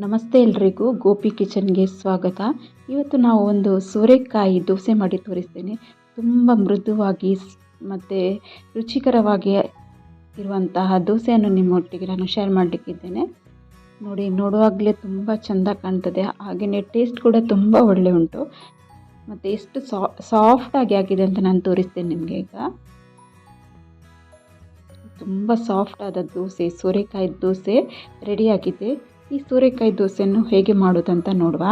ನಮಸ್ತೆ ಎಲ್ರಿಗೂ ಗೋಪಿ ಕಿಚನ್ಗೆ ಸ್ವಾಗತ. ಇವತ್ತು ನಾವು ಒಂದು ಸೋರೆಕಾಯಿ ದೋಸೆ ಮಾಡಿ ತೋರಿಸ್ತೇನೆ. ತುಂಬ ಮೃದುವಾಗಿ ಮತ್ತು ರುಚಿಕರವಾಗಿ ಇರುವಂತಹ ದೋಸೆಯನ್ನು ನಿಮ್ಮೊಟ್ಟಿಗೆ ನಾನು ಶೇರ್ ಮಾಡಲಿಕ್ಕಿದ್ದೇನೆ. ನೋಡಿ, ನೋಡುವಾಗಲೇ ತುಂಬ ಚೆಂದ ಕಾಣ್ತದೆ, ಹಾಗೆಯೇ ಟೇಸ್ಟ್ ಕೂಡ ತುಂಬ ಒಳ್ಳೆ ಉಂಟು ಮತ್ತು ಎಷ್ಟು ಸಾಫ್ಟಾಗಿ ಆಗಿದೆ ಅಂತ ನಾನು ತೋರಿಸ್ತೇನೆ ನಿಮಗೆ. ಈಗ ತುಂಬ ಸಾಫ್ಟ್ ಆದ ದೋಸೆ, ಸೋರೆಕಾಯಿ ದೋಸೆ ರೆಡಿಯಾಗಿದೆ. ಈ ಸೋರೆಕಾಯಿ ದೋಸೆಯನ್ನು ಹೇಗೆ ಮಾಡೋದಂತ ನೋಡುವ.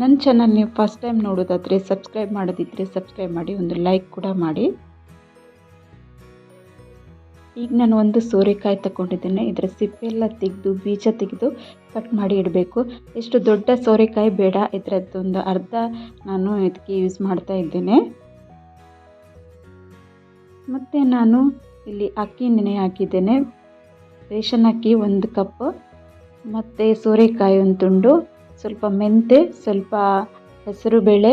ನನ್ನ ಚಾನಲ್ ನೀವು ಫಸ್ಟ್ ಟೈಮ್ ನೋಡೋದಾದರೆ ಸಬ್ಸ್ಕ್ರೈಬ್ ಮಾಡದಿದ್ದರೆ ಸಬ್ಸ್ಕ್ರೈಬ್ ಮಾಡಿ, ಒಂದು ಲೈಕ್ ಕೂಡ ಮಾಡಿ. ಈಗ ನಾನು ಒಂದು ಸೋರೆಕಾಯಿ ತಗೊಂಡಿದ್ದೇನೆ. ಇದರ ಸಿಪ್ಪೆಲ್ಲ ತೆಗೆದು ಬೀಜ ತೆಗೆದು ಕಟ್ ಮಾಡಿ ಇಡಬೇಕು. ಎಷ್ಟು ದೊಡ್ಡ ಸೋರೆಕಾಯಿ ಬೇಡ, ಇದರದ್ದೊಂದು ಅರ್ಧ ನಾನು ಇದಕ್ಕೆ ಯೂಸ್ ಮಾಡ್ತಾ ಇದ್ದೇನೆ. ಮತ್ತು ನಾನು ಇಲ್ಲಿ ಅಕ್ಕಿ ನೆನೆ ಹಾಕಿದ್ದೇನೆ. ರೇಷನ್ ಅಕ್ಕಿ 1 ಕಪ್, ಮತ್ತು ಸೋರೆಕಾಯಿ 1 ತುಂಡು, ಸ್ವಲ್ಪ ಮೆಂತೆ, ಸ್ವಲ್ಪ ಹೆಸರು ಬೇಳೆ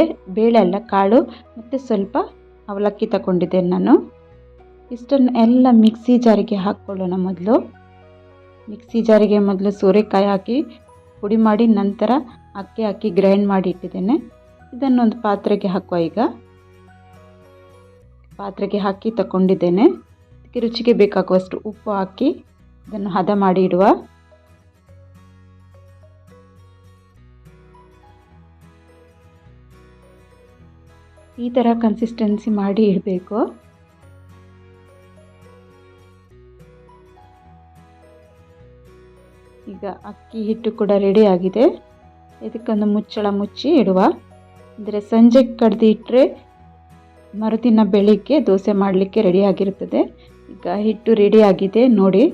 ಅಲ್ಲ ಕಾಳು, ಮತ್ತು ಸ್ವಲ್ಪ ಅವಲಕ್ಕಿ ತಗೊಂಡಿದ್ದೇನೆ ನಾನು. ಇಷ್ಟನ್ನು ಎಲ್ಲ ಮಿಕ್ಸಿ ಜಾರಿಗೆ ಹಾಕ್ಕೊಳ್ಳೋಣ. ಮಿಕ್ಸಿ ಜಾರಿಗೆ ಮೊದಲು ಸೋರೆಕಾಯಿ ಹಾಕಿ ಪುಡಿ ಮಾಡಿ, ನಂತರ ಅಕ್ಕಿ ಹಾಕಿ ಗ್ರೈಂಡ್ ಮಾಡಿ ಇಟ್ಟಿದ್ದೇನೆ. ಇದನ್ನೊಂದು ಪಾತ್ರೆಗೆ ಹಾಕುವ. ಈಗ ಪಾತ್ರೆಗೆ ಹಾಕಿ ತಗೊಂಡಿದ್ದೇನೆ. ಇದಕ್ಕೆ ರುಚಿಗೆ ಬೇಕಾಗುವಷ್ಟು ಉಪ್ಪು ಹಾಕಿ ಇದನ್ನು ಹದ ಮಾಡಿ ಇಡುವ. ಈ ಥರ ಕನ್ಸಿಸ್ಟೆನ್ಸಿ ಮಾಡಿ ಇಡಬೇಕು. ಈಗ ಅಕ್ಕಿ ಹಿಟ್ಟು ಕೂಡ ರೆಡಿ ಆಗಿದೆ. ಇದಕ್ಕೊಂದು ಮುಚ್ಚಳ ಮುಚ್ಚಿ ಇಡುವ. ಅಂದರೆ ಸಂಜೆ ಕಡ್ದು ಇಟ್ಟರೆ ಮರುದಿನ ಬೆಳಿಗ್ಗೆ ದೋಸೆ ಮಾಡಲಿಕ್ಕೆ ರೆಡಿ ಆಗಿರುತ್ತದೆ. ಈಗ ಹಿಟ್ಟು ರೆಡಿ ಆಗಿದೆ ನೋಡಿ.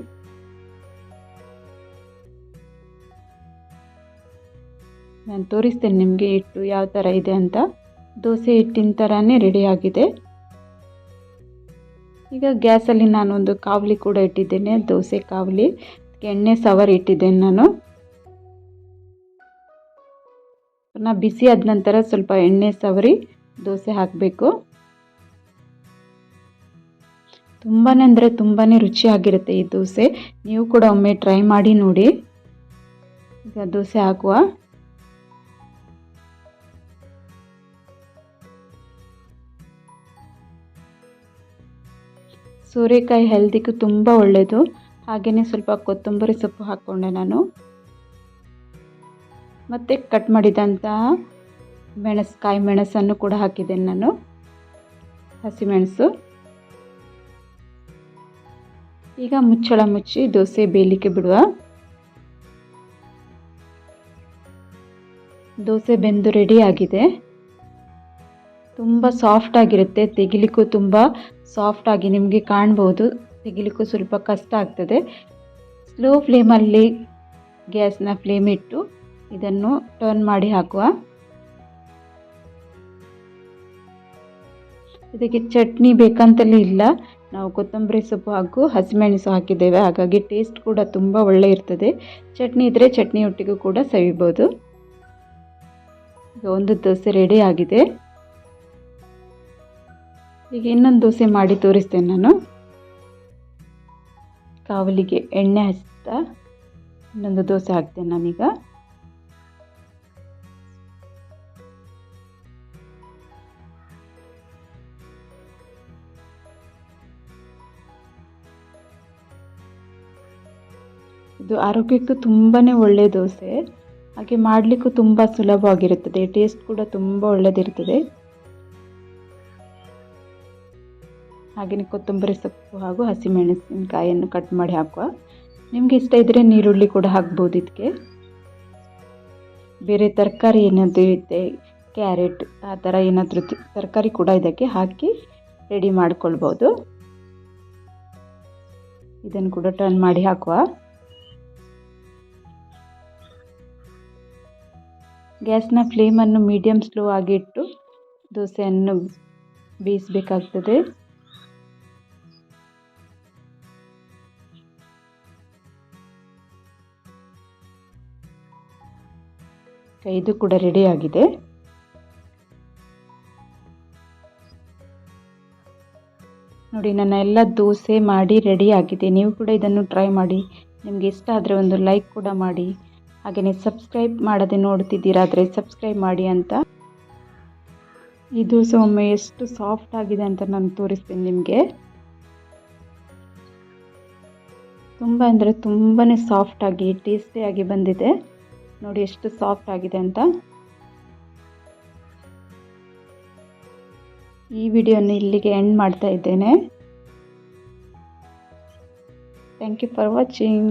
ನಾನು ತೋರಿಸ್ತೇನೆ ನಿಮಗೆ ಹಿಟ್ಟು ಯಾವ ಥರ ಇದೆ ಅಂತ. ದೋಸೆ ಹಿಟ್ಟಿನ ಥರನೇ ರೆಡಿಯಾಗಿದೆ. ಈಗ ಗ್ಯಾಸಲ್ಲಿ ನಾನೊಂದು ಕಾವಲಿ ಕೂಡ ಇಟ್ಟಿದ್ದೇನೆ, ದೋಸೆ ಕಾವಲಿ. ಎಣ್ಣೆ ಸವರಿ ಇಟ್ಟಿದ್ದೇನೆ ನಾನು. ಪುನಃ ಬಿಸಿ ಆದ ನಂತರ ಸ್ವಲ್ಪ ಎಣ್ಣೆ ಸವರಿ ದೋಸೆ ಹಾಕಬೇಕು. ತುಂಬಾ ಅಂದರೆ ತುಂಬಾ ರುಚಿಯಾಗಿರುತ್ತೆ ಈ ದೋಸೆ. ನೀವು ಕೂಡ ಒಮ್ಮೆ ಟ್ರೈ ಮಾಡಿ ನೋಡಿ. ಈಗ ದೋಸೆ ಹಾಕುವ. ಸೋರೆಕಾಯಿ ಹೆಲ್ದಿಗೂ ತುಂಬ ಒಳ್ಳೆಯದು. ಹಾಗೆಯೇ ಸ್ವಲ್ಪ ಕೊತ್ತಂಬರಿ ಸೊಪ್ಪು ಹಾಕ್ಕೊಂಡೆ ನಾನು. ಮತ್ತು ಕಟ್ ಮಾಡಿದಂತಹ ಕಾಯಿ ಮೆಣಸನ್ನು ಕೂಡ ಹಾಕಿದ್ದೇನೆ ನಾನು, ಹಸಿಮೆಣಸು. ಈಗ ಮುಚ್ಚಳ ಮುಚ್ಚಿ ದೋಸೆ ಬೇಯಲಿಕ್ಕೆ ಬಿಡುವ. ದೋಸೆ ಬೆಂದು ರೆಡಿ ಆಗಿದೆ. ತುಂಬ ಸಾಫ್ಟ್ ಆಗಿರುತ್ತೆ, ತೆಗಿಲಿಕ್ಕೂ ತುಂಬ ಸಾಫ್ಟಾಗಿ ನಿಮಗೆ ಕಾಣ್ಬೋದು. ತೆಗಿಲಿಕ್ಕೂ ಸ್ವಲ್ಪ ಕಷ್ಟ ಆಗ್ತದೆ. ಸ್ಲೋ ಫ್ಲೇಮಲ್ಲಿ ಗ್ಯಾಸ್ನ ಫ್ಲೇಮ್ ಇಟ್ಟು ಇದನ್ನು ಟರ್ನ್ ಮಾಡಿ ಹಾಕುವ. ಇದಕ್ಕೆ ಚಟ್ನಿ ಬೇಕಂತಲೇ ಇಲ್ಲ, ನಾವು ಕೊತ್ತಂಬರಿ ಸೊಪ್ಪು ಹಾಗೂ ಹಸಿಮೆಣಸು ಹಾಕಿದ್ದೇವೆ, ಹಾಗಾಗಿ ಟೇಸ್ಟ್ ಕೂಡ ತುಂಬ ಒಳ್ಳೆ ಇರ್ತದೆ. ಚಟ್ನಿ ಇದ್ದರೆ ಚಟ್ನಿಯೊಟ್ಟಿಗೂ ಕೂಡ ಸವಿಬೋದು. ಈಗ ಒಂದು ದೋಸೆ ರೆಡಿ ಆಗಿದೆ. ಈಗ ಇನ್ನೊಂದು ದೋಸೆ ಮಾಡಿ ತೋರಿಸ್ತೇನೆ ನಾನು. ಕಾವಲಿಗೆ ಎಣ್ಣೆ ಹಚ್ತಾ ಇನ್ನೊಂದು ದೋಸೆ ಹಾಕ್ತೇನೆ ನಾನೀಗ. ಇದು ಆರೋಗ್ಯಕ್ಕೂ ತುಂಬಾ ಒಳ್ಳೆಯ ದೋಸೆ, ಹಾಗೆ ಮಾಡಲಿಕ್ಕೂ ತುಂಬ ಸುಲಭವಾಗಿರುತ್ತದೆ. ಟೇಸ್ಟ್ ಕೂಡ ತುಂಬ ಒಳ್ಳೆಯದಿರ್ತದೆ. ಹಾಗೆಯೇ ಕೊತ್ತಂಬರಿ ಸೊಪ್ಪು ಹಾಗೂ ಹಸಿಮೆಣಸಿನಕಾಯಿಯನ್ನು ಕಟ್ ಮಾಡಿ ಹಾಕುವ. ನಿಮಗೆ ಇಷ್ಟ ಇದ್ದರೆ ನೀರುಳ್ಳಿ ಕೂಡ ಹಾಕ್ಬೋದು. ಇದಕ್ಕೆ ಬೇರೆ ತರಕಾರಿ ಏನಾದರೂ ಇರುತ್ತೆ, ಕ್ಯಾರೆಟ್ ಆ ಥರ ಏನಾದರೂ ತರಕಾರಿ ಕೂಡ ಇದಕ್ಕೆ ಹಾಕಿ ರೆಡಿ ಮಾಡ್ಕೊಳ್ಬೋದು. ಇದನ್ನು ಕೂಡ ಟರ್ನ್ ಮಾಡಿ ಹಾಕುವ. ಗ್ಯಾಸ್ನ ಫ್ಲೇಮನ್ನು ಮೀಡಿಯಮ್ ಸ್ಲೋ ಆಗಿ ಇಟ್ಟು ದೋಸೆಯನ್ನು ಬೇಯಿಸಬೇಕಾಗ್ತದೆ. ಇದು ಕೂಡ ರೆಡಿ ಆಗಿದೆ. ನೋಡಿ, ನನ್ನ ಎಲ್ಲ ದೋಸೆ ಮಾಡಿ ರೆಡಿ ಆಗಿದೆ. ನೀವು ಕೂಡ ಇದನ್ನು ಟ್ರೈ ಮಾಡಿ. ನಿಮಗೆ ಇಷ್ಟ ಆದರೆ ಒಂದು ಲೈಕ್ ಕೂಡ ಮಾಡಿ. ಹಾಗೆಯೇ ಸಬ್ಸ್ಕ್ರೈಬ್ ಮಾಡದೆ ನೋಡ್ತಿದ್ದೀರಾದರೆ ಸಬ್ಸ್ಕ್ರೈಬ್ ಮಾಡಿ ಅಂತ. ಇದು ಸೌಮ್ಯ ಎಷ್ಟು ಸಾಫ್ಟ್ ಆಗಿದೆ ಅಂತ ನಾನು ತೋರಿಸ್ತೀನಿ ನಿಮಗೆ. ತುಂಬ ಅಂದರೆ ತುಂಬಾ ಸಾಫ್ಟಾಗಿ ಟೇಸ್ಟಿಯಾಗಿ ಬಂದಿದೆ. ನೋಡಿ ಎಷ್ಟು ಸಾಫ್ಟ್ ಆಗಿದೆ ಅಂತ. ಈ ವಿಡಿಯೋನ ಇಲ್ಲಿಗೆ ಎಂಡ್ ಮಾಡ್ತಾ ಇದ್ದೇನೆ. Thank you for watching.